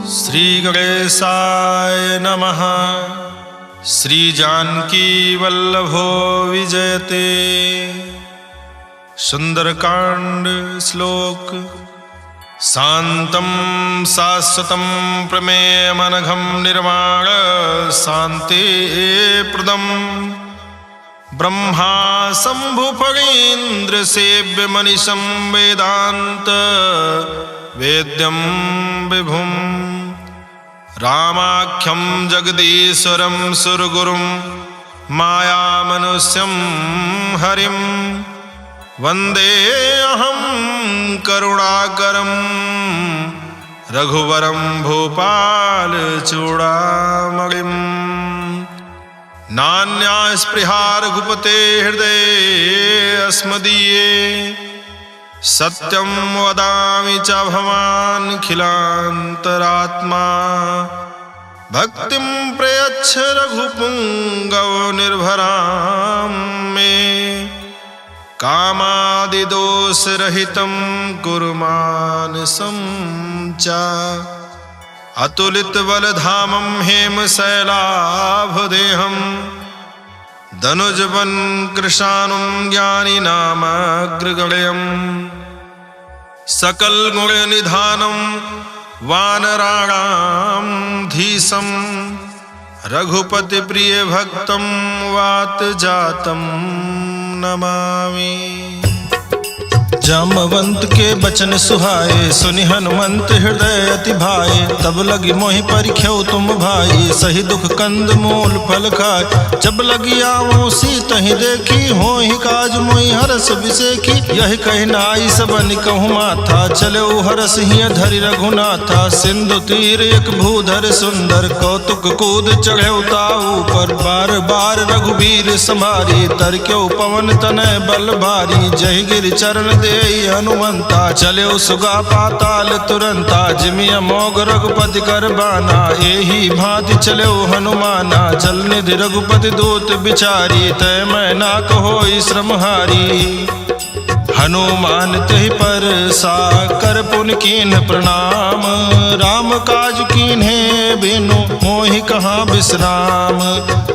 श्री गणेशाय नमः। श्री जानकी वल्लभो विजयते। सुंदरकांड श्लोक। शांतं शाश्वतं प्रमेयमनघं निर्वाण शांति प्रदम् ब्रह्मा शंभुफणीन्द्र सेव्य मनीषं वेदांत वेद्यं विभुं रामाख्यं जगदीश्वरं सुरगुरुं मायामनुष्यं हरिं वन्दे अहं करुणाकरं रघुवरं भूपालचूडामणिम्। नान्या स्पृहा रघुपते हृदये अस्मदीये सत्यं वदामि च भवानखिलान्तरात्मा। भक्तिं प्रयच्छ रघुपुङ्गव निर्भरां मे कामादिदोषरहितं कुरु मानसं च। अतुलितबलधामं हेमशैलाभदेहं धनुजवन् कृशानुं ज्ञानिनामग्रगण्यं सकलगुणनिधानं वानराणां धीशं रघुपतिप्रियभक्तं वातजातं नमामि। जामवंत के बचन सुहाए सुनि हनुमंत हृदय अति भाए। तब लगी मोहि परिख्यो तुम भाई सही दुख कंद मूल फल खाए। जब लगी आवो सीतहि देखी होहि काज मोहि हरस बिसेखी। यही कहि नाई सबन कहूँ माथा चले हरस हिय धरि रघुनाथा। सिंधु तीर एक भूधर सुंदर कौतुक कूद चढ़े ताऊ पर। बार बार रघुबीर संभारी तरक्यो पवन तनय बल भारी। जय गिर चरण दे हनुमंता चले सुगा पाताल तुरंता। जिमि अमोघ रघुपति कर बाना एही भांति चले हनुमाना। जल निधि रघुपति दूत बिचारी तय मैं ना कहो श्रमहारी। हनुमान तहि पर सा कर पुन कीन्ह प्रणाम। राम काज कीन्हे बिनु मोहि कहाँ विश्राम।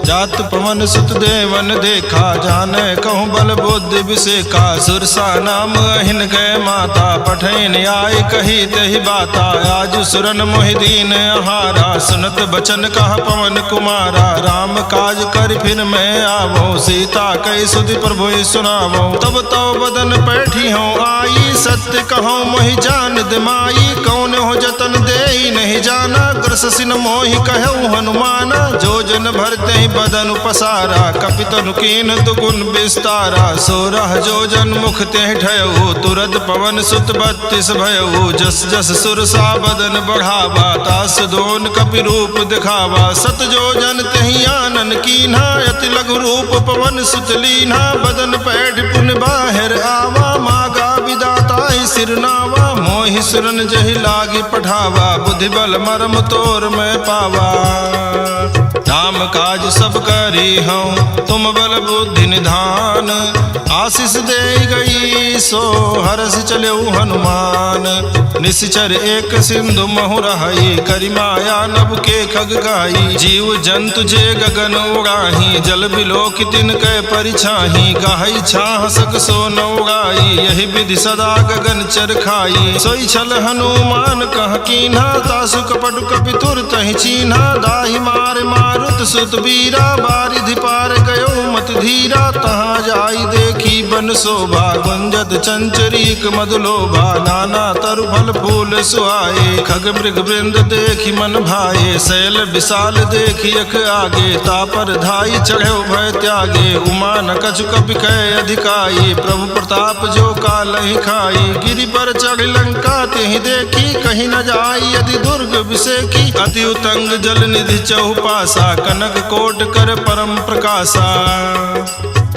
जात पवन सुत देवन देखा जाने कहूँ बल बुद्धि विसेखा। सुरसा नाम अहिन गए माता पठैन आय कही तहि बाता। आज सुरन मोहि दीन आहारा सुनत बचन कहा पवन कुमारा। राम काज कर फिर मैं आवो सीता कई सुधि प्रभु सुनावो। तब तो बदन बैठी हूँ आई सत्य कहो मोहि जान दिमाई। कौन हो जतन दे नहीं जाना ग्रस सिन मोहि कहूँ हनुमाना। जो जन भरते ही बदन पसारा कपितनु कीन दुगुन विस्तारा। सोरह जो जन मुख ते ठयऊ तुरत पवन सुत 32 भयऊ। जस जस सुरसा बदन बढ़ावा तास दोन कपि रूप दिखावा। सत जो जन तहि आनन कीन्हा अति लघु रूप पवन सुत लीन्हा। बदन पैठ पुन बाहिर आवा मागा विदाता सिरनावा। मोहि सुरन जहि लागी पठावा बुद्धि बल मरम तोर में पावा। राम काज सब करी हूँ तुम बल बुद्धि निधान। आशीष दे गई सो हरस चले हनुमान। निश्चर एक सिंधु महु रहाई करि माया नभ के खग गाई। जीव जंतु जे गगन उड़ाही जल बिलोक तिन कै परिछाही। गाही छाह सक सो न उड़ाई यही विधि सदा गगन चर खाई। सोई छल हनुमान कह कीन्हा तासु कपट कपि तुर तहि चीन्हा। दाहि मार मारुत सुत बीरा बारिधि पार गयो मत धीरा। तहाँ जाई देखी बन शोभा गुंजत चंचरीक मधुलोभा। नाना तरु फल फूल सुहाए खग मृग वृंद देखी मन भाए। शैल विशाल देखी अख आगे तापर धाई चढ़े भय त्यागे। उमा न कछु कपि कह अधिकाई प्रभु प्रताप जो काल ही खाई। गिरि पर चढ़ लंका तेहि देखी कहीं न जाई यदि दुर्ग विसेखी। अति उतंग जल निधि चहुपासा कनक कोट कर परम प्रकाशा।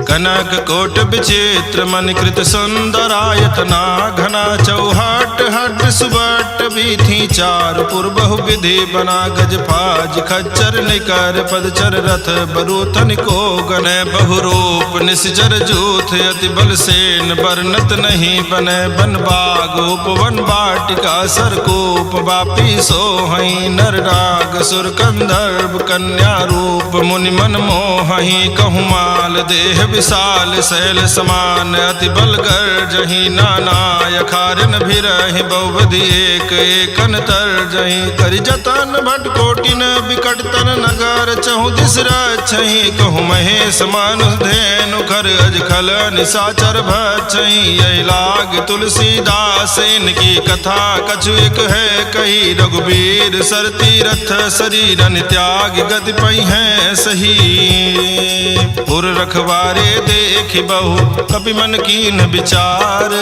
कनक कोट विचित्र मन कृत सुंदरायतना। घना चौहट हट सुबट भी थी चार पुर बहु विधि बना गज फाज खच्चर निकर पदचर रथ बरूथन को गने बहुरूप निश्चर जूथ अति बल सेन बरनत नहीं बने बन बाग उपवन बाटिका सरकूप बापी सोहई नर राग सुर कंधर्व कन्या रूप मुनि मन मोहई कहु माल देह विशाल शैल समान अति बल गर्जहि नाना यखारिन भिरहि बहुविधि एक एकन तरजहि करि जतन भट कोटिन बिकट तन नगर चहु दिस रक्षहि कहु महेश मानुष धेनु खर अज खल निशाचर भक्षहि यही लाग तुलसीदास इनकी कथा कछु एक है कही रघुबीर सर तीरथ शरीर त्याग गति पई है सही पुर रखवारे देखि बहु कपि मन कीन विचार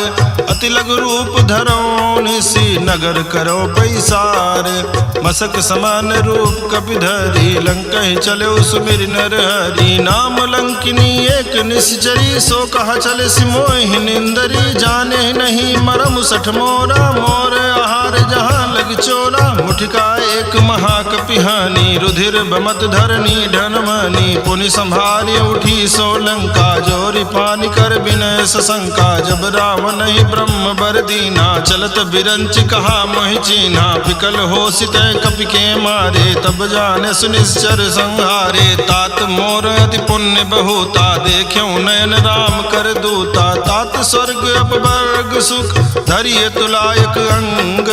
अति लघु रूप धरो निसी नगर करो पैसार मसक समान रूप कपि धरी लंकहि चलो सुमिर नर हरि नाम लंकिनी एक निश्चरी सो कहा चले सिमोहि निंदरी जाने नहीं मरम सठ मोरा मोर आहार जहाँ लग चोरा मुठिका एक महाकपिहानी रुधिर बमत धरनी ढनमनी पुनि संभारी उठी सो लंका जोरी पानी कर विनय सशंका जब रावण ही ब्रह्म बर दीना चलत बिरंच कहा मोहि चीन्हा विकल हो सित कपि के मारे तब जाने सुनिश्चर संहारे तात मोर अति पुण्य बहुता देख्यो नयन राम कर दूता तात स्वर्ग अपवर्ग सुख धरिय तुलायक अंग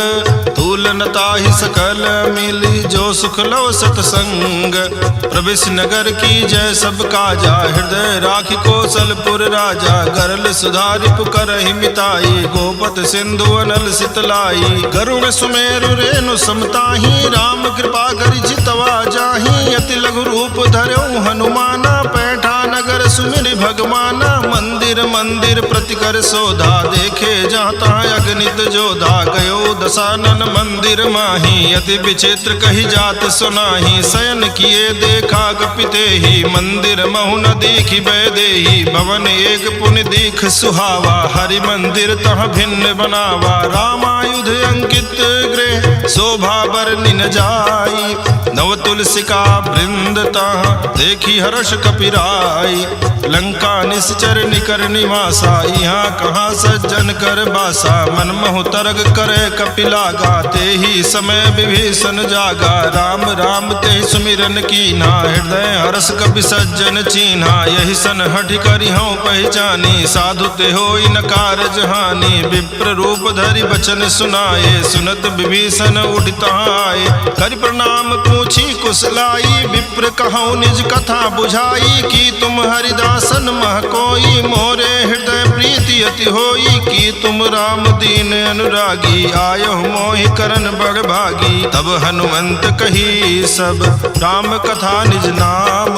तूलनता ही सकल मिली जो सुख लो सतसंग प्रवेश नगर की जय सब काजा हृदय राखी कौशलपुर राजा गरल सुधारि पुकरहि मिताई गोपत सिंधु अनल सितलाई गरुण सुमेरु रेणु समताही राम कृपा करि जितवा जाही अति लघु रूप धर्यो हनुमाना पैठा नगर सुमिर भगवाना मंदिर मंदिर प्रतिकर सोधा देखे जहाँ तहाँ अगणित जोधा गयो दशानन मंदिर माही अति विचित्र कही जात सुनाही शयन किए देखा कपिते ही मंदिर महु न दीखि बैदेही भवन एक पुनि दीख सुहावा हरि मंदिर तह भिन्न बनावा रामायुध अंकित गृह शोभा बरनि न जाई नव तुलसिका वृंद तह देखी हर्ष कपिराई लंका निश्चर निकर निवासा यहाँ कहाँ सज्जन कर बासा मन महु तरग करे कपिलागा ते ही समय विभीषण जागा राम राम ते सुमिरन कीन्हा हृदय हर्ष कपि सज्जन चीन्हा यही सन हठि करि हूँ पहचानी साधु ते होई न कारज हानि विप्र रूप धरि बचन सुनाए सुनत विभीषण उठिता आए करि प्रणाम पूछी कुशलाई विप्र कहूँ निज कथा बुझाई की तुम हरिदासन मह कोई मोरे हृदय प्रीति अति होई की तुम राम दीन अनुरागी आयो मोहि करन बड़ भागी तब हनुमंत कही सब राम कथा निज नाम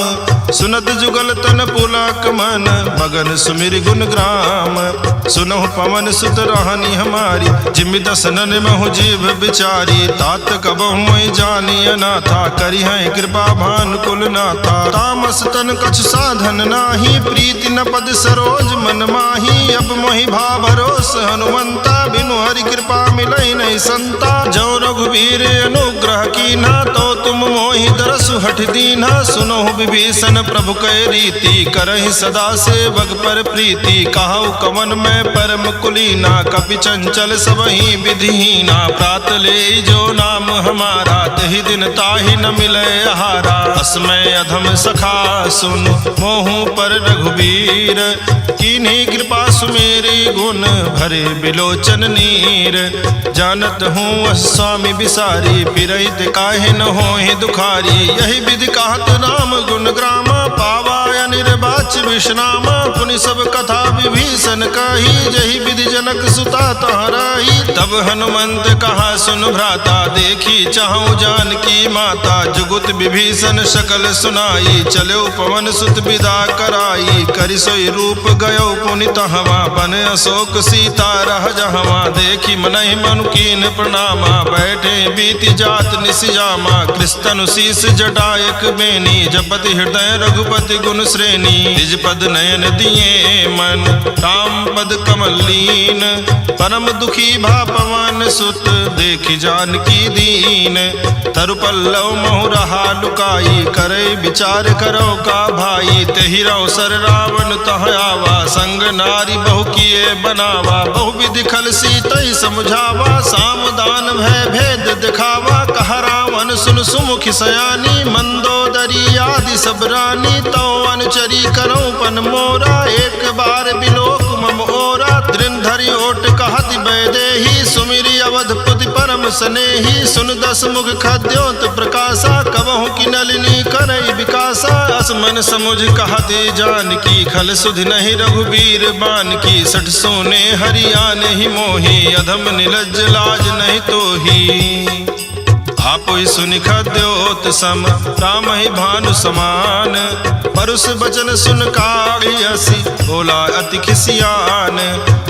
सुनत जुगल तन पुलक मन मगन सुमिर गुण ग्राम सुनहु पवन सुत रहनी हमारी जिमि दसनन महु जीव बिचारी तात कबहु मोहि जानी अनाथा करि हैं कृपा भान कुल नाथा तामस तन कछ साधन नाही प्रीति न पद सरोज मन माही अब मोहि भा भरोस हनुमंता बिनु हरि कृपा मिलई नहीं संता जो रघुवीर अनुग्रह कीन्हा तो तुम मोहि दरसु हठ दीन्हा सुनहु विभीषण प्रभु कै रीति करहि सदा सेवक पर प्रीति कहु कवन में परम कुलीना कपि चंचल सबहि विधिहीना प्रात ले जो नाम हमारा तहि दिन ताहि न मिले आहारा अस्मय अधम सखा सुन मोहु पर रघुबीर कीन्ही कृपा सुमेरी गुण भरे बिलोचन नीर जानत हूँ स्वामी बिसारी फिरहित काहे न होहि दुखारी यही विधि कहत राम गुण ग्रामा पावा निर्वाच विश्रामा पुनि सब कथा विभीषण कही जही विधि जनक सुता तहराही तब हनुमंत कहा सुन भ्राता देखी देखी चाहूं जानकी माता, जुगुत विभीषण सकल सुनाई, चलो पवन सुत विदा कराई, करि सोई रूप गयो पुनित हवा, बन अशोक सीता रह जहवा, देखी मनहि मनु कीन प्रणामा, बैठे बीति जात निसियामा, कृष्ण शीस जटायक बेनी, जपति हृदय रघुपति गुण श्रेणी, निज पद नयन दिए मन राम पद कमल लीन, परम दुखी भा पवन सुत देखी जानकी दीन, तरु पल्लव महु रहा लुकाई, करे विचार करो का भाई, तेहि अवसर रावण तह आवा, संग नारी बहु किए बनावा, बहु विधि खल सीतहि समझावा, सामदान भय भेद दिखावा, कहा रावण सुन सुमुखि सयानी, मंदोदरी आदि सब रानी, तो अनुचरी करो पन मोरा, एक बार बिलोक मम ओरा, दृढ़ धरि ओट कहति बैदेही, सुमिरि अवधपुति परम स्नेही, सुन दस मुख खद्योत प्रकाशा, कबहु की नलिनी करई विकासा, असमन समुझ कहते जानकी, खल सुधि नहीं रघुबीर बान की, सठ सोने हरियाण ही मोही, अधम निलज्ज लाज नहीं तोही, आपहि सुनि खद्योत सम राम ही भानु समान, परुष बचन सुन काढ़ियसि बोला अति खिसियान,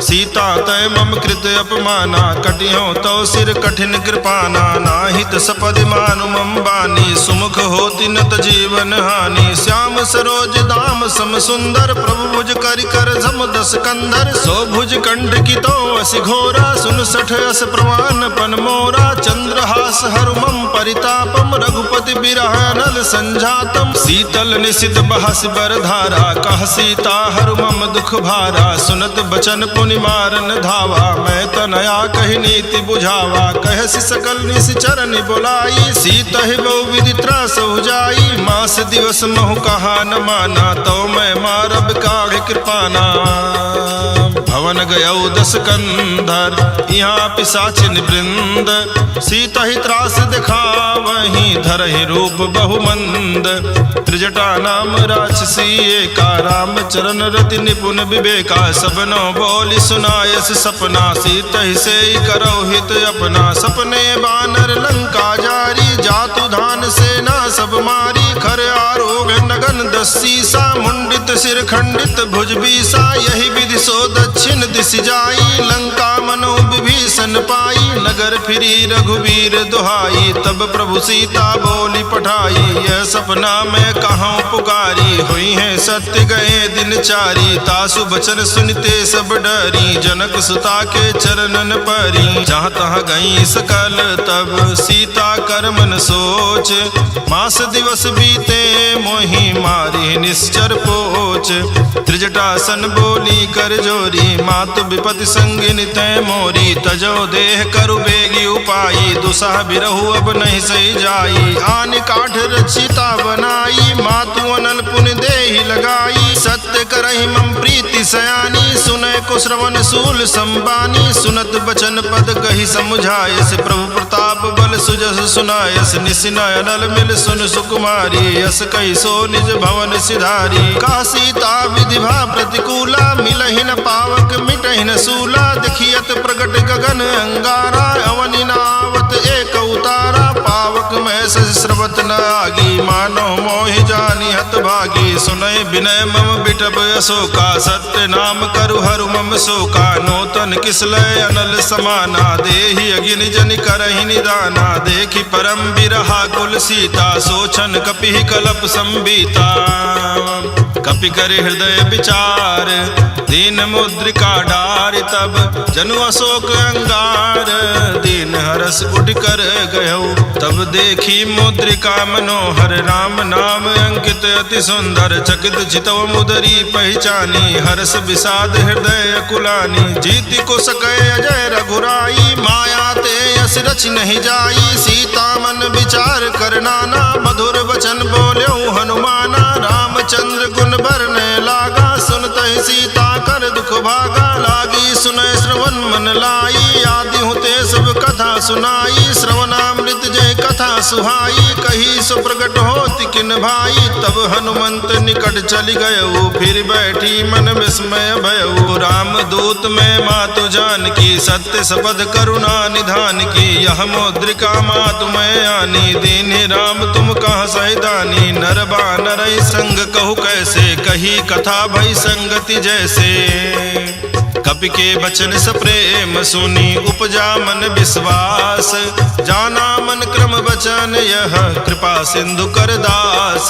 सीता तय मम कृत अपमाना, कटियो तो सिर कठिन कृपाना, नाहित सपदि मानु मम बानी, सुमुख होति नत जीवन हानि, श्याम सरोज दाम सम सुंदर, प्रभु भुज करि कर झम दस कंधर, सो भुज कंठ की तो असि घोरा, सुन सठ अस प्रमाण पन मोरा, चंद्रहास हरु मम परितापम, रघुपति बिरह नल संजातम, शीतल निशित बहस बर धारा, कह सीता हरु मम दुख भारा, सुनत बचन पुनि मारन धावा, मैं तनया कही नीति बुझावा, कहसि सकल निश्चरण बुलाई, सीतहि बहु विधि त्रास जाई, मास दिवस महु कहा न माना, तो मैं मारब काढ़ कृपाना, भवन गयौ दस कंधर यहाँ पिशाचिन वृंद, सीता ही त्रास दिखा वहीं धरहि रूप बहुमंद, त्रिजटा नाम राक्षसी एका, राम चरण रति निपुण विवेका, सबनो बोली सुनायस सपना, सीता ही से करो हित अपना, सपने बानर लंका जारी, जातु धान सेना सब मारी, खर आरोग नगन दस सीसा, मुंडित सिर खंडित भुज बीसा, यही विधि सो दक्षिण दिश जाई, लंका मनो विभीषण पाई, नगर फिरी रघुवीर दुहाई, तब प्रभु सीता बोली पठाई, यह सपना मैं कहाँ पुकारी, हुई है सत्य गए दिन चारी, तासु बचन सुनते सब डरी, जनक सुता के चरणन परी, जहाँ तहाँ गई सकल तब सीता कर मन सोच, मास दिवस बीते मोहि मारी निश्चर पोच, त्रिजटासन बोली कर जोरी, मातु विपति संगिनी तय मोरी, तजो देह करु बेगी उपाई, दुसह बिरहु अब नहीं सही जाई, आन काठ रचिता बनाई, मातु अनल पुन देहि लगाई, सत्य करहि मम प्रीति सयानी, सुनय को श्रवण सूल संबानी, सुनत बचन पद कही समुझायस, प्रभु प्रताप बल सुजस सुनायस, निसिनय अनल मिल सुन सुकुमारी, यस कही सो निज भवन सिधारी, का सीता विधि भा प्रतिकूला, मिलहि न पावक मिटहि न सूला, देखियत प्रगट गगन अंगारा, अवनि नावत एक उतारा, पावक में श्रवत न आगी, मानो मोहि जानी हत भागी, सुनय विनय मम बिटब अशोका, सत्य नाम करु हरु मम शोका, नूतन किसलय अनल समाना, देहि अगिन जनि करहि निदाना, देखि परम बिरहा कुल सीता, सोचन कपि कलप संबीता, कपि कर हृदय विचार, दीन मुद्रिका डार, तब जनु अशोक अंगार, दीन हरस उठ कर गयो, तब देखी मुद्रिका मनोहर, राम नाम अंकित अति सुंदर, चकित चितव मुदरी पहचानी, हर्ष विषाद हृदय कुलानी, जीति को सकै अजय रघुराई, माया ते यस रच नहीं जाई, सीता मन विचार कर नाना, मधुर वचन बोल्यो हनुमाना, रामचंद्र गुण बरने लागा, सुनतहि सीता कर दुख भागा, लागी सुनय श्रवण मन लाई, आदि हुते सब कथा सुनाई, श्रवणामृत जय कथा सुहाई, कही सो प्रगट होति किन भाई। तब हनुमंत निकट चली गयऊ, फिर बैठी मन विस्मय भयऊ। राम दूत में मातु जान की, सत्य सपद करुणा निधान की। यह मुद्रिका मातु मैं आनी, दीन्हि राम तुम कहाँ सहिदानी। नर बानर संग कहु कैसे, कही कथा भई संगति जैसे। कपि के बचन सप्रेम सुनी, उपजा मन विश्वास। जाना मन क्रम बचन यह, कृपा सिंधु कर दास।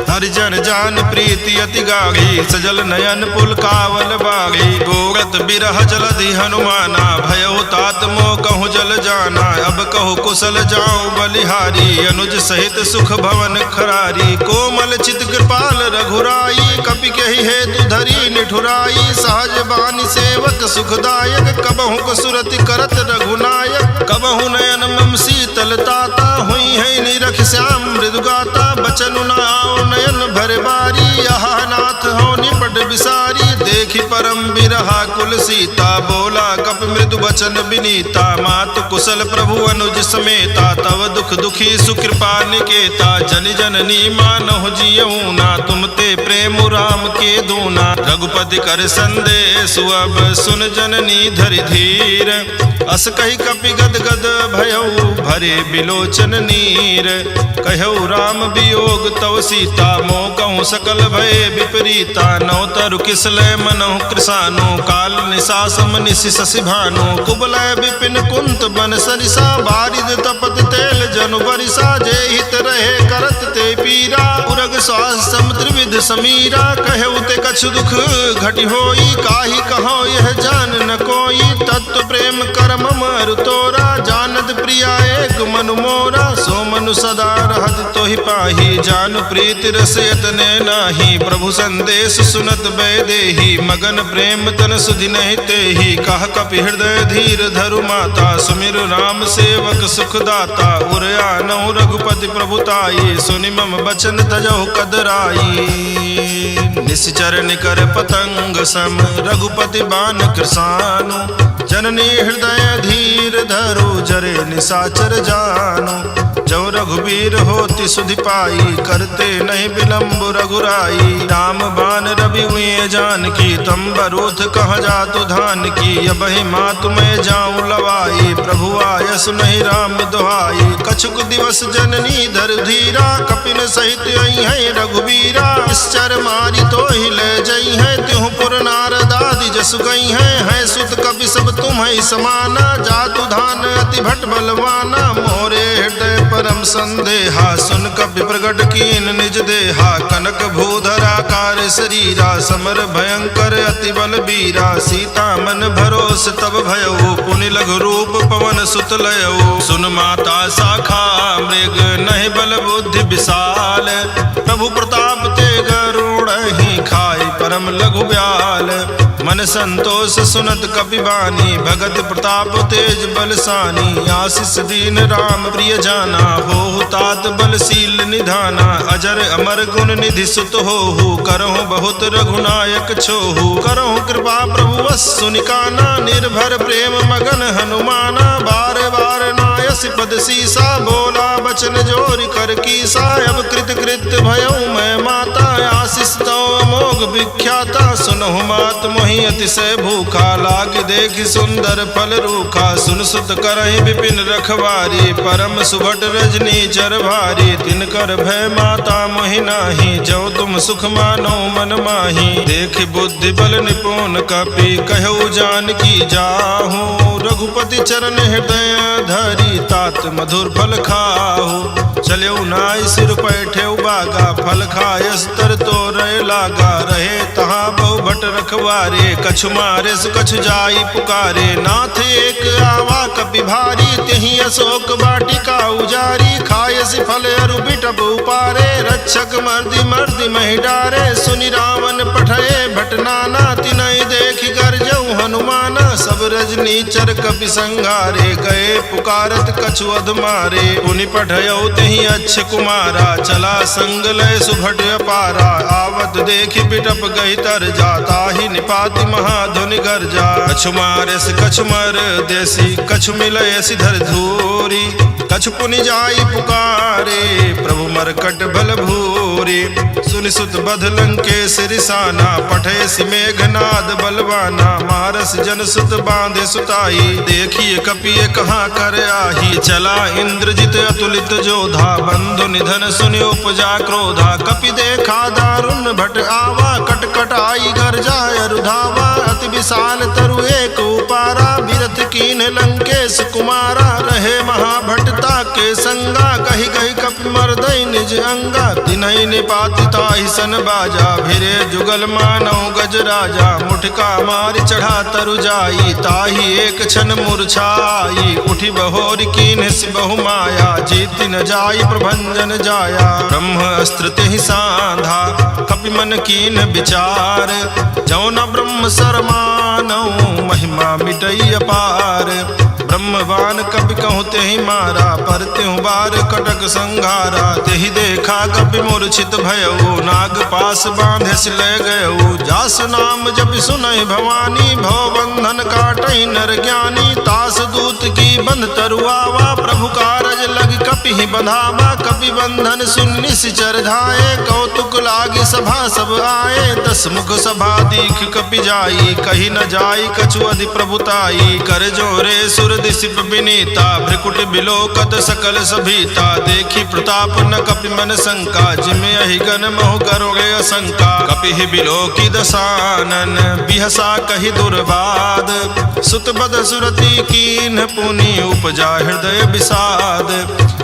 हरिजन जान प्रीति अति गाढ़ी, सजल नयन पुलकावल बागी। गोरत बिरह जलधि हनुमाना, भयउ तात मोह कहूँ जल जाना। अब कहु कुशल जाऊं बलिहारी, अनुज सहित सुख भवन खरारी। कोमल चित कृपाल रघुराई, कपि कहि हेतु धरी निठुराई। सहज बानी सेवक सुखदायक, कबहु कसुरति करत रघुनायक। कबहु नयन मम शीतलताता, हुई है निरख श्याम मृदुगाता। बचनु न आओ नयन भर बारी, यह नाथ हो निपट बिसारी। देखि परम बिरहा कुल सीता, बोला कप मृदु बचन बिनीता। मातु कुशल प्रभु अनुज समेता, तव दुख दुखी सुकृपा निकेता। जन जननी मानहु जियऊ ना, तुम ते प्रेम राम के दूना। रघुपति कर संदेश अब सुन जननी धरि धीर। अस कही कपि गद गद भयऊ, भरे बिलोचन नीर। कहऊ राम वियोग तव सीता, मोह कहूँ सकल भय विपरीता। नौ तरु किसलय मनहु कृसानु, काल निशासम निशि शशि भानु। कुबलय विपिन कुंत बन सरिसा, बारिद तपत तेल जनु बरिसा। जे हित रहे करत ते पीरा, उरग श्वास समुद्र विध समीरा। कहऊ ते कछु दुख घटि होई, काहि कहो यह जान न कोई। तत्व प्रेम कर ममरु तोरा, जानत प्रिया एक मनु मोरा। सो मनु सदा रहत तोहि पाही, जानु प्रीति रस यतने नाही। प्रभु संदेश सुनत बैदेही, मगन प्रेम तन सुधि नहीं तेहि। कह कपि हृदय धीर धरु माता, सुमिर राम सेवक सुखदाता। उर आनहु रघुपति प्रभुताई, सुनि मम बचन तजहु कदराई। निश्चर निकर पतंग सम, रघुपति बान कृसानु। जननी हृदय धीर धरु, जरे निशाचर जानु। जो रघुबीर होति सुधि पाई, करते नहीं विलम्ब रघुराई। राम बान रवि हुए जान की, तम बरूथ कह जातु धान की। अबहि मातु मैं जाऊं लवाई, प्रभु आयस नहीं राम दुहाई। कछुक दिवस जननी धर धीरा, कपिन सहित आई है रघुबीरा। निश्चर मारी तो ही ले जई है, त्यों पुर नारद आदि जसु गई है। सुत कपि सब तुम ही समाना, जातु धान अति भट बलवाना। मोरे हृदय परम संदेहा, सुन कपि प्रगट कीन निज देहा। कनक भूधरा कार शरीरा, समर भयंकर अति बल बीरा। सीता मन भरोस तब भयऊ, पुनि लघु रूप पवन सुत लयऊ। सुन माता शाखा मृग, नहीं बल बुद्धि विशाल। प्रभु प्रताप ते गरुड़ ही, खाई परम लघु ब्याल। मन संतोष सुनत कपि बानी, भगत प्रताप तेज बलसानी। आशीष दीन राम प्रिय जाना, हो तात बलशील निधाना। अजर अमर गुण निधि सुत होहु, करहु बहुत रघुनायक छोहु। करहु कृपा प्रभु वस सुनिकाना, निर्भर प्रेम मगन हनुमाना। बार बार नायस पद सीसा, बोला बचन जोर कर कीसा। अब कृत कृत भयऊ मैं माता, आशीष तो अमोघ विख्याता। सुनहु मात मोहि अतिशय भूखा, लाग देखि सुंदर फल रूखा। सुन सुत करहि विपिन रखवारी, परम सुभट रजनी चर भारी। तिनकर भय माता मोहि नाही, जो तुम सुख मानो मन माही। देख बुद्धि बल निपुण कपि, कहु जान की जाहू। रघुपति चरण हृदय धरी, तात मधुर फल खाहू। चल्यऊ नाई सिर पैठे बागा, फल खायस तर तो रहे लागा। रहे तहाँ बहु भट रखवारे, कछु मारे सु कछु जाई पुकारे। नाथ एक आवा कपि भारी, तेहि अशोक वाटिका उजारी। खायस फल अरु बिटप उपारे, रक्षक मर्दि मर्दि महि डारे। सुनि रावण पठये भट नाना, तिनहि देखि गर्जऊ हनुमाना। सब रजनी चर कपि संघारे, गए पुकारत कछु अध मारे। पुनि पठयऊ तेहि अच्छ कुमारा, चला संग लय सुभट अपारा। आवत देखि बिटप गई तर जा, ताहि निपाति महाधुनि गर्जा। कछु मारे से कछु मर देसी, कछु मिलय सिधर धूरी। कछु पुनि जाई पुकारे, प्रभु मरकट बल भूरे। सुनि सुत बध लंकेश रिसाना, पठे सि मेघनाद बलवाना। मारस जन सुत बांधे सुताई, देखिए कपिए कहाँ कर आही। चला इंद्रजित अतुलित जोधा, बंधु निधन सुनि उपजा क्रोधा। कपि देखा दारुण भट आवा, कट कट आई घर जाय रुधावा। अति विशाल तरु एक उपारा, बिरथ कीन लंकेश कुमारा। रहे महाभटता के संगा, कही कही कपि मर्दई निज अंगा। तिनहि निपाति ताहि सन बाजा, भिरे जुगल मानव गज राजा। मुठका मारि चढ़ा तरु जाई, ताहि एक क्षण मूर्छाई। उठी बहोर कीन सि बहु माया, जीति न जाई प्रभंजन जाया। ब्रह्म अस्त्र तेहि सांधा, कपि मन कीन विचार। जौ न ब्रह्म सरमानौ, महिमा मिटई अपार। ब्रह्मवान कपि कहूँ तेहि मारा, पर त्यों बार कटक संघारा। तेहि देखा कपि मूर्छित भयउ, नाग पास बांधे सि ले गयउ। जास नाम जपि सुनहि भवानी, भव बंधन काटहि नर ज्ञानी। तास दूत की बंध तरुआवा, प्रभु कारज लग कपि ही बंधावा। कपि बंधन सुन निश्चर धाये, कौतुक लागी सभा सब आए। दस मुख सभा दीख कपि जाई, कही न जाई कछु अधि प्रभुताई। कर जोरे सुर दिसिप विनीता, भ्रिकुट बिलोकत सकल सभीता। देखी प्रताप न कपि मन शंका, जिमे अहि गन मोह करोगे असंका। कपि ही बिलोकी दसानन, बिहसा कही दुर्बाद। सुत बद सुरति कीन पुनि, उपजा हृदय विषाद।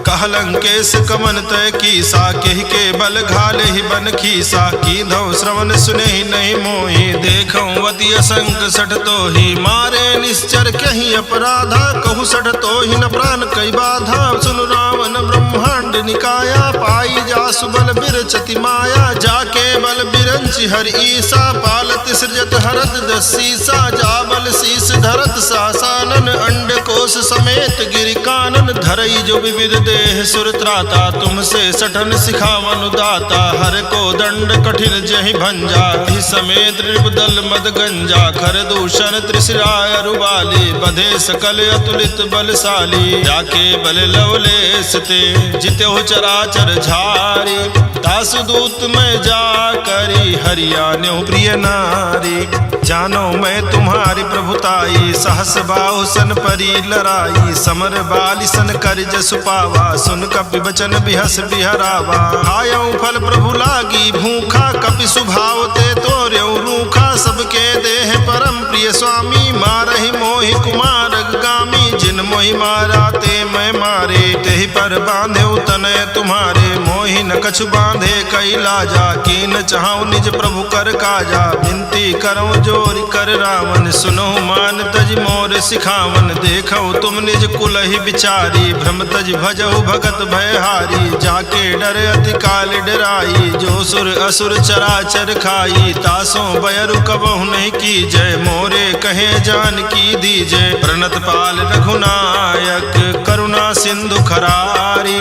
कह लंकेश कमन तय कीसा, केहि के बल घाले ही बन खीसा। कीधौ श्रवण सुने ही नहीं मोहि, देखौ अति असंक सठ तोहि। मारे निश्चर कहीं अपराधा, कहु सठ तोहि न प्राण कई बाधा। सुन रावण ब्रह्मांड निकाया, पाई जासु बल बिरचति माया। जाके बल बिरंचि हर ईसा, पालत सृजत हरत दसीसा। जा बल शीस धरत सासानन, अंड कोश समेत गिरि कानन। धरई जो विविध देह सुर त्राता, तुमसे सठन सिखावन दाता। हर को दंड कठिन जहि भंजा, हि समेत नृपदल मद गंजा। खर दूषण त्रिशिराय रुबाली, बधे सकल अतुलित बलशाली। जाके बल लवलेश ते, जितेहु चराचर झारी। दासु दूत में जा करी, हरियाण्यो प्रिय नारी। जानो मैं तुम्हारी प्रभुताई, सहस बाहु सन परी लराई। समर बाली सन कर जसु पावा, सुन कपि बचन बिहस बिहरावा। आयऊ फल प्रभु लागी भूखा, कपि सुभाव ते तोर्यऊ रूखा। सबके देह परम प्रिय स्वामी, मारहि मोहि कुमार गामी। जिन मोहि मारा ते मैं मारे, तेहि पर बांधे तनय तुम्हारे। मोहि न कछु बांधे कई लाजा, कीन चाहूं निज प्रभु कर काजा। विनती करऊं जोरि कर रावण, सुनो मान तज मोर सिखावन। देखो तुम निज कुल ही विचारी, भ्रम तज भजहु भगत भयहारी। जाके डर अति काल डराई, जो सुर असुर चराचर खाई। तासों बयरु कबहु नहीं की जय, मोरे कहे जान की दीजय। प्रणत पाल रघुनायक, करुणा सिंधु खरारी।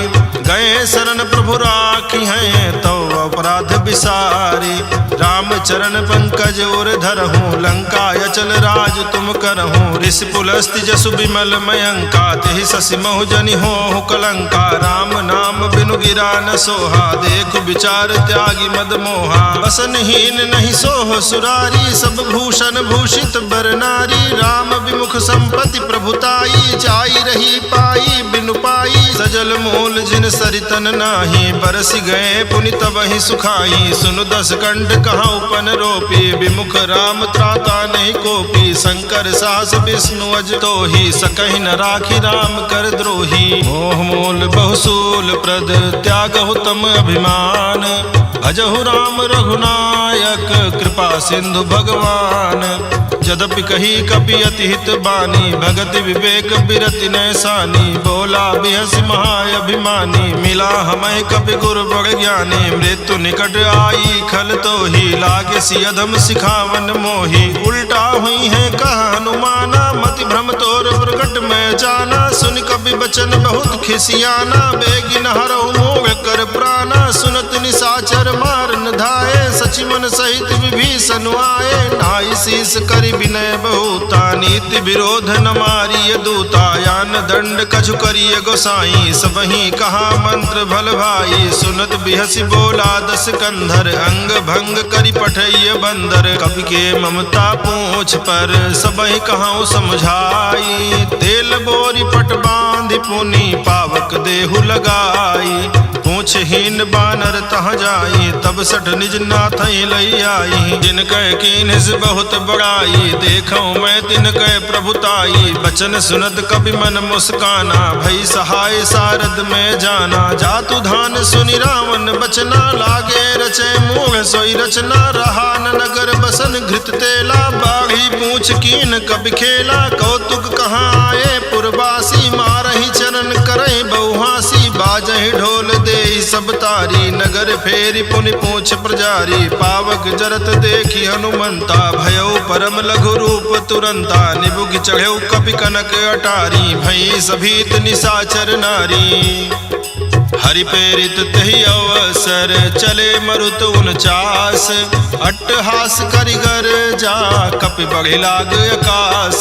गए शरण प्रभु राखी हैं, तो अपराध विसारी। राम चरण पंकज और धरहूँ, लंका अचल राज तुम करहूँ। ऋषि पुलस्ति जसु विमल मयंका, तेहि शशि महु जनि होहु कलंका। राम नाम बिनु गिरा न सोहा, देख विचार त्यागी मद मोहा। बसनहीन नहीं सोह सुरारी, सब भूषण भूषित बर नारी। राम विमुख संपत्ति प्रभुताई, जाई रही पाई बिनु पाई। सजल मूल जिन सरितन नाही, बरसि गए पुनि तबहि सुखाई। सुनु दस कंठ कहाँ उपन रोपी, विमुख राम त्राता नहीं कोपी। शंकर सास विष्णु अज तोहि, सकहि न राखी राम कर द्रोही। मोह मूल बहुसूल प्रद, त्यागहु तम अभिमान। भजहु राम रघुनायक, कृपा सिंधु भगवान। यद्यपि कही कपि अति हित बानी, भगति विवेक बिरति नैसानी। बोला बिहसि महाअभिमानी, मिला हमें कपि गुरु बड़ ज्ञानी। मृत्यु निकट आई खल तोहि, लागे सि अधम सिखावन मोहि। उल्टा हुई है कह हनुमाना, मति भ्रम तोर प्रकट में जाना। सुन कपि बचन बहुत खिसियाना, बेगिन हरहु मोह कर प्राणा सुनत निशाचर मारन धाये सचि मन सहित विभीषण आए नाई शीस करि विनय बहुता नीति विरोध न मारिय दूता यान दंड कछु करिय गोसाई सबहि कहा मंत्र भल भाई सुनत बिहसि बोला दस कंधर अंग भंग करि पठैय बंदर कवि के ममता पूछ पर सबहि कहाऊ समझाई तेल बोरी पट बांधि पुनि पावक देहु लगाई पूछहीन बानर तह जाई तब सठ निज नाथ लई आई जिन कह कीन्ह से बहुत बड़ाई देखो मैं तिन कह प्रभुताई बचन सुनत कवि मन मुस्काना भई सहाय सारद में जाना जातु धान सुनि रावण बचना लागे रचे मूढ़ सोई रचना रहा न नगर बसन घृत तेला बाढ़ी पूछ कीन कवि खेला कौतुक कहाँ आए पुरवासी मारहि चरण करहि बहुहासी बाजहि ढोल देहि सब तारी नगर फेरी पुनि पूछ प्रजारी पावक जरत देखी हनुमंता भयो परम लघु रूप तुरंता निबुघ चढ़ेउ कपि कनक अटारी भई सभीत निशाचर नारी हरि प्रेरित तहि अवसर चले मरुत 49 अट्टहास करिगर जा कपि बढ़ि लाग आकाश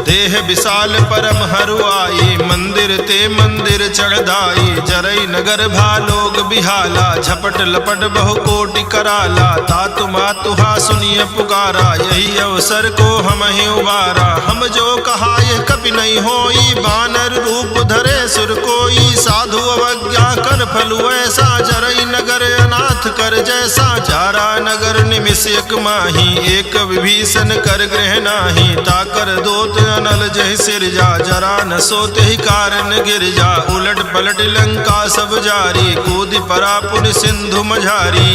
देह विशाल परम हरुआई मंदिर ते मंदिर चढ़दाई जरई नगर भालोग बिहाला झपट लपट बहु कोटि कराला तातु मातुहा सुनिय पुकारा यही अवसर को हम ही उबारा हम जो कहा यह कपि नहीं होई बानर रूप धरे सुर कोई साधु अवज्ञा कर फलु ऐसा जरई नगर अनाथ कर जैसा जारा नगर निमिष एक माही एक विभीषण कर गृह नाही ताकर दोत अनल जहि सिर जा जरा न सोते ही कारण गिर जा उलट पलट लंका सब जारी कूद परा पुन सिंधु मझारी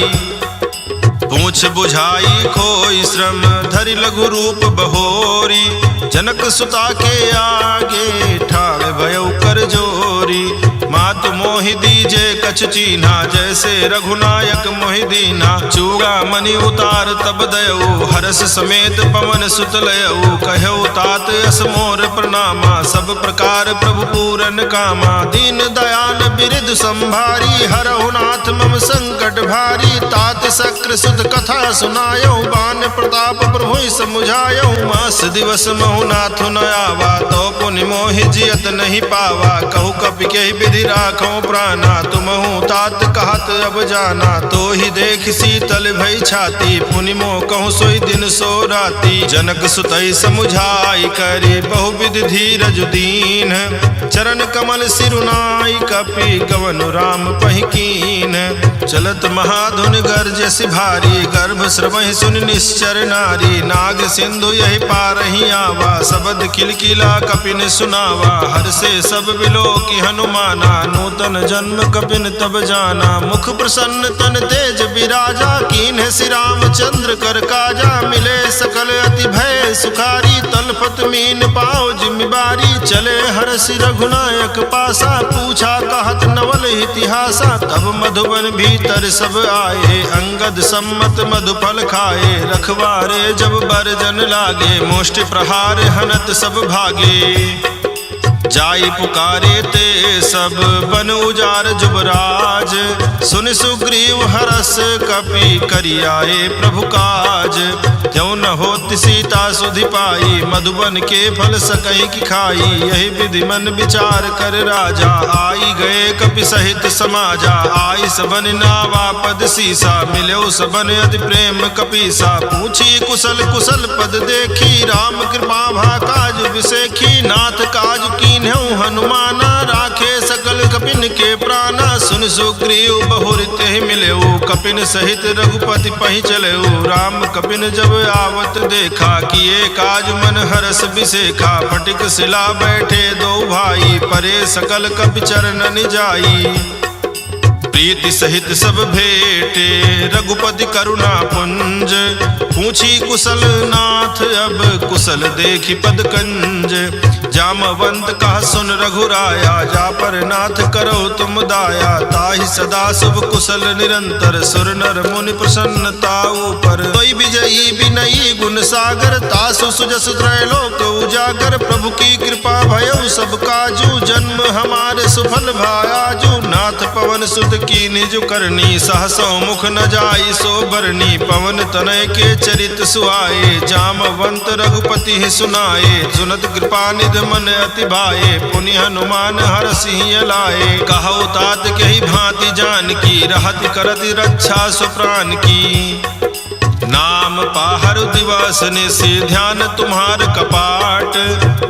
पूछ बुझाई खोई श्रम धरि लघु रूप बहोरी जनक सुता के आगे ठाड़ भयो कर जोरी मातु मोहि दीजे कछ चीन्हा जैसे रघुनायक मोहि दीना चूड़ा मणि उतार तब दयऊ हरस समेत पवन सुत लयऊ कहऊ तात यस मोर प्रणामा सब प्रकार प्रभु पूरन कामा दीन दयाल बिरिद संभारी हरहु नाथ मम संकट भारी तात शक्र सुत कथा सुनायो बान प्रताप प्रभु समुझायो मास दिवस महु नाथ न आवा तो पुनि मोहि जियत नहीं पावा कहु कपि के विधि राखो प्राणा तुमहु तात कहत अब जाना तो ही देख शीतल भई छाती पुनि मोह कहूँ सोई दिन सो राती जनक सुतई समुझाई करी बहुविधि धीरज दीन चरण कमल सिरुनाई कपि गवन राम पहिकीन चलत महाधुन गर्ज सिभारी गर्भ श्रवहि सुन निश्चर नारी नाग सिंधु यही पारहि आवा शबद किलकिला कपिन सुनावा हर से सब बिलो की हनुमाना नूतन जन्म कपिन तब जाना मुख प्रसन्न तन तेज विराजा कीन्ह श्री रामचंद्र कर काजा मिले सकल अति भय सुखारी तलपत मीन पाओ जिम्मेवारी चले हर्षि रघुनायक पासा पूछा कहत नवल इतिहासा तब मधुबन भीतर सब आए अंगद सम्मत मधुफल खाए रखवारे जब बरजन लागे मुष्टि प्रहार हनत सब भागे जाई पुकारे ते सब बन उजार जुबराज सुन सुग्रीव हरस कपि करियाए प्रभु काज क्यों न होति सीता सुधि पाई मधुबन के फल सकई की खाई यही विधि मन विचार कर राजा आई गए कपि सहित समाजा आई सबन नावा पद सीसा मिलो सबन अति प्रेम कपीसा पूछी कुशल कुशल पद देखी राम कृपा भा काज विसेखी नाथ काज कीन्हु हनुमाना राखे सकल कपिन के प्राणा सुन सुग्रीव बहुर तेहि मिलेऊ कपिन सहित रघुपति पहि चलेऊ राम कपिन जब आवत देखा किए काज मन हरस बिसेखा फटिक शिला बैठे दो भाई परे सकल कपि चरण जाई प्रीति सहित सब भेटे रघुपति करुणा पुंज पूछी कुशल नाथ अब कुशल देखी पद कंज जामवंत कहा सुन रघुराया, जा पर नाथ करो तुम दाया। ताहि सदा शुभ कुशल निरंतर, सुर नर मुनि प्रसन्नता ऊपर। तोई विजयी विनयी गुण सागर, तासु सुजस त्रैलोक उजागर। प्रभु की कृपा भयउ सब काजू, जन्म हमारे सुफल भायाजू। नाथ पवन सुत की निज करनी, सहसो मुख न जाई सो बरनी। पवन तनय के चरित सुहाए, जामवंत रघुपति ही सुनाए। सुनत कृपा निध मन अति भाए, पुनि हनुमान हरषि लाए। कहु तात कही भांति जान की, रहति करति रक्षा सुप्राण की। नाम पाहर दिवस निशि, ध्यान तुम्हार कपाट।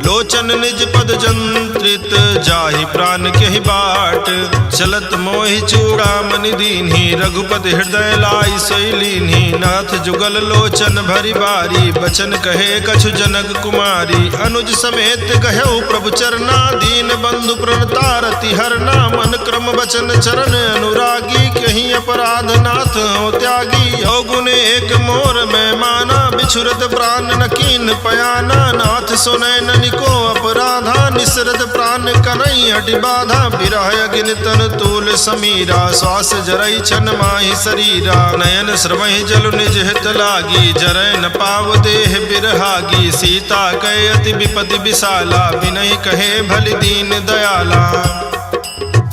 लोचन निज पद जंत्रित, जाहि प्राण केहि बाट। चलत मोहि चूड़ामणि दीन्हि, रघुपति हृदय लाई सोई लीन्हि। नाथ जुगल लोचन भरि बारी, बचन कहे कछु जनक कुमारी। अनुज समेत कहु प्रभु चरना, दीन बंधु प्रणतारति हरना। मन क्रम वचन चरण अनुरागी, कहीं अपराध नाथ हो त्यागी। अवगुण एक मोर में माना, बिछुरत प्राण न कीन पयाना। नाथ सुनय ननिको अपराधा, निसरत प्राण कनई हटि बाधा। बिरह अग्नि तन तूल समीरा, श्वास जरई छन माहि शरीरा। नयन श्रवहि जलु निज हित लागी, जरय न पाव देह बिरहागी। सीता कहे अति विपति विशाला, बिनहि कहे भलि दीन दयाला।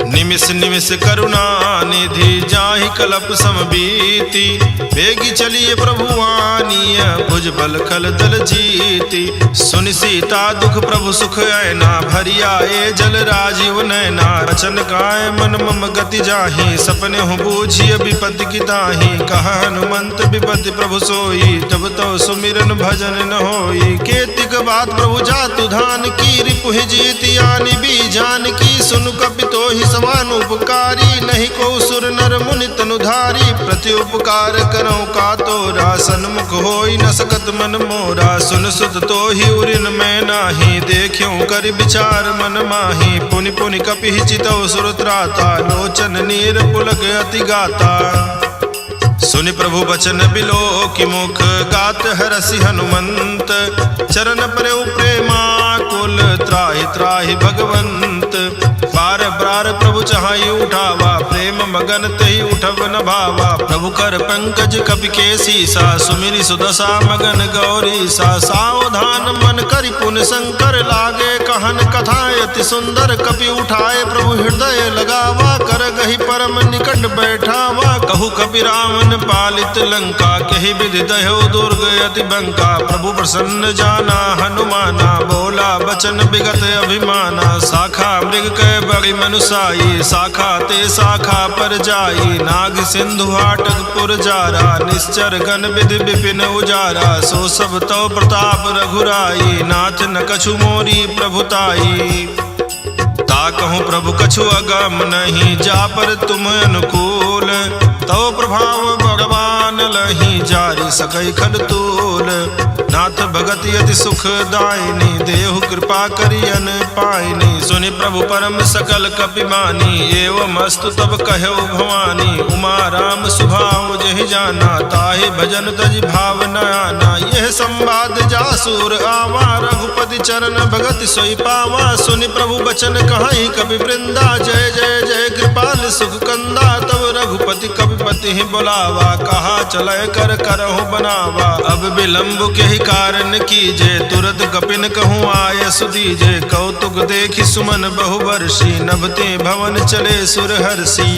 निमिष निमिष करुणा निधि, जाहि कलप समबीति। बेगी चलिए प्रभु आनीय, भुज बल खल दल जीति। सुनि सीता दुख प्रभु सुख ऐना, भरिया ए जल राजीव नैना। वचन काय मन मम गति जाहि, सपने हो बूझिय विपति की ताहि। कहा हनुमंत विपति प्रभु सोई, तब तो सुमिरन भजन न होई। केतिक बात प्रभु जातु धान की, रिपुहि जीति आनि बीजान की। सुनु कपितो ही समान उपकारी, नहीं को सुर नर मुनि तनुधारी। प्रति उपकार करो का तोरा, सन्मुख होई न सकत मन मोरा। सुन सुत तो ही उरिन मैं नाही, देखियो कर विचार मन माही। पुनि पुनि कपि चितौ सुर त्राता, लोचन नीर पुलक अति गाता। सुनि प्रभु बचन बिलो की मुख, गात हरसि हनुमंत। चरण प्रभु प्रेमाकुल, त्राहि त्राहि भगवंत। बार बार प्रभु चाहि उठावा, प्रेम मगन तहि उठब न भावा। प्रभु कर पंकज कपि के सीसा, सुमिरि सुदशा मगन गौरीसा। सावधान मन करि पुन शंकर, लागे कहन कथा अति सुंदर। कपि उठाए प्रभु हृदय लगावा, कर गहि परम निकट बैठावा। कहु कपि रावण पालित लंका, कहि विधि दह्यो दुर्ग अति बंका। प्रभु प्रसन्न जाना हनुमाना, बोला बचन विगत अभिमाना। शाखा मृग के बड़ी मनुसाई, शाखा ते शाखा पर जाई। नाग सिंधु हाटक पुर जारा, निश्चर गण विधि विपिन उजारा। सो सब तो प्रताप रघुराई, नाथ न कछु मोरी प्रभुताई। ताकहु प्रभु कछु अगम नहीं, जा पर तुम अनुकूल। तो प्रभाव भगवान लही, जारी सकई खल तूल। नाथ भगति अति सुख दायिनी, देहु कृपा करियन पाइनी। सुनि प्रभु परम सकल कपि मानी, एवं अस्तु तब कहो भवानी। उमा राम सुभाव जहि जाना, ताहि भजन तज भाव न आना। यह संवाद जासुर आवा, रघुपति चरण भगति सोई पावा। सुनि प्रभु बचन कहाई कपि वृंदा, जय जय जय कृपाल सुख कंदा। तब रघुपति कपिपति ही बुलावा, कहा चलय कर करहु बनावा। अब विलंब के ही कारण कीजे, तुरत कपिन कहूँ आय सुदीजे। कौतुक देखि सुमन बहुवर्षी, नभते भवन चले सुर हर्षि।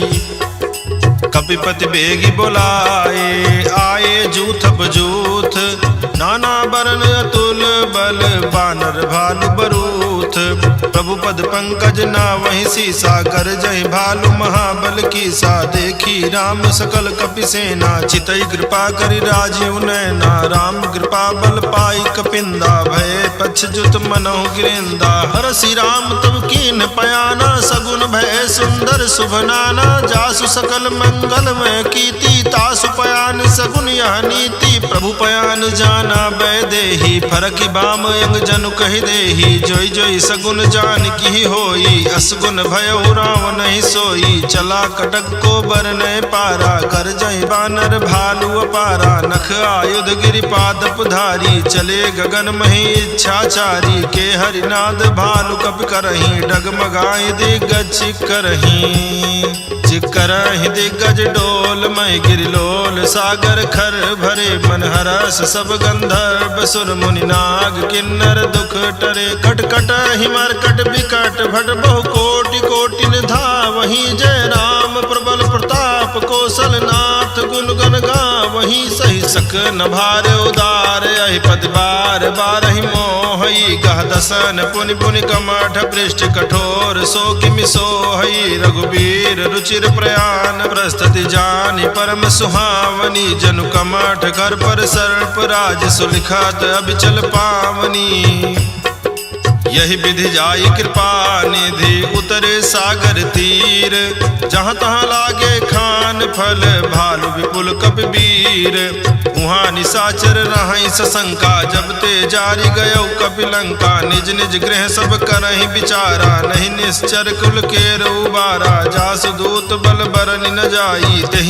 कपिपति बेगी बोलाए, आए जूथप जूथ। नाना बरन अतुल बल, बानर भालु बरूथ। प्रभु पद पंकज ना वही सीसा, कर जय भालु महाबल कीसा। देखी राम सकल कपि सेना, चितई कृपा करि राजीव नैना। राम कृपा बल पाई कपिंदा, भय पछजुत मनहु गिरेंदा। हरषि राम तब कीन पयाना, सगुन भय सुंदर शुभ नाना। जासु सकल मंगल में कीति, तासु पयान सगुन यह नीति। प्रभु पयान जाना बै देही, फरकि बाम यंग जनु कहि देही। जोई जोई सगुन जान जान की होई, असगुन भयउ राम नहीं सोई। चला कटक को बरने पारा, कर जय बानर भालू अपारा। नख आयुध गिरिपाद धारी, चले गगन मही इच्छाचारी। के हरिनाद भालू कपि करही, डगमगाई दिग्गज करही दिग्गज डोल। मय गिरिलोल सागर खर भरे, मन हरस सब गंधर्व सुर मुनि नाग किन्नर दुख टरे। खटखट हिमरकट विकट भट बहु कोटि कोटिन धावहि। जय राम प्रबल प्रताप कौशल नाथ, गुण गण गावहि। सही सक न भार उदार, यही पद बार बारहि मोहई। गह दसन पुनि पुनि कमठ, पृष्ठ कठोर सो किमि सोहई। रघुबीर रुचिर प्रयाण, प्रस्तुति जानि परम सुहावनी। जनु कमठ कर पर सर्प राज, सुलिखत अबिचल पावनी। यही विधि जाई कृपा निधि, उतरे सागर तीर। जहाँ तहाँ लागे खान फल, भालु विपुल कपि वीर। उहाँ निशाचर रहै सशंका, जब ते जारी गयौ कपि लंका। निज निज गृह सब करहि विचारा, नहीं निश्चर कुल केर उबारा। जासु दूत बल बरनि न जाई, तेहि